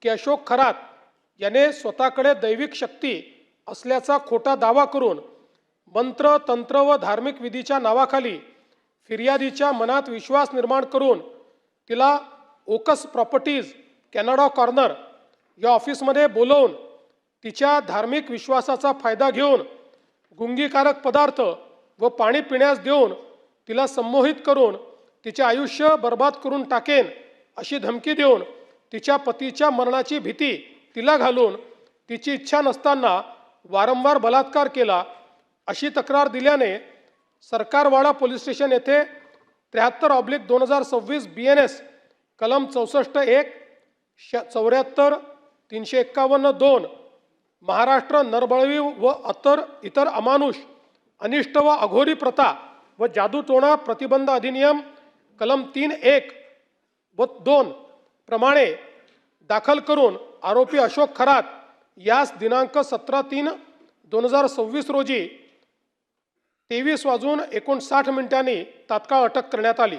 की अशोक खरात याने स्वतःकडे दैविक शक्ती असल्याचा खोटा दावा करून मंत्र तंत्र व धार्मिक विधीच्या नावाखाली फिर्यादीच्या मनात विश्वास निर्माण करून तिला ओकस प्रॉपर्टीज कॅनडा कॉर्नर या ऑफिसमध्ये बोलवून तिच्या धार्मिक विश्वासाचा फायदा घेऊन गुंगीकारक पदार्थ व पाणी पिण्यास देऊन तिला संमोहित करून तिचे आयुष्य बर्बाद करून टाकेन अशी धमकी देऊन तिच्या पतीच्या मरणाची भीती तिला घालून तिची इच्छा नसताना वारंवार बलात्कार केला अशी तक्रार दिल्याने सरकारवाडा पोलीस स्टेशन येथे 73/2026 BNS कलम 64(1) 74 351(2) महाराष्ट्र नरबळवी व इतर अमानुष अनिष्ट व अघोरी प्रथा व जादूटोणा प्रतिबंध अधिनियम कलम 3(1) व 2 प्रमाणे दाखल करून आरोपी अशोक खरात यास दिनांक 17/3/2026 रोजी 23:59 तात्काळ अटक करण्यात आली।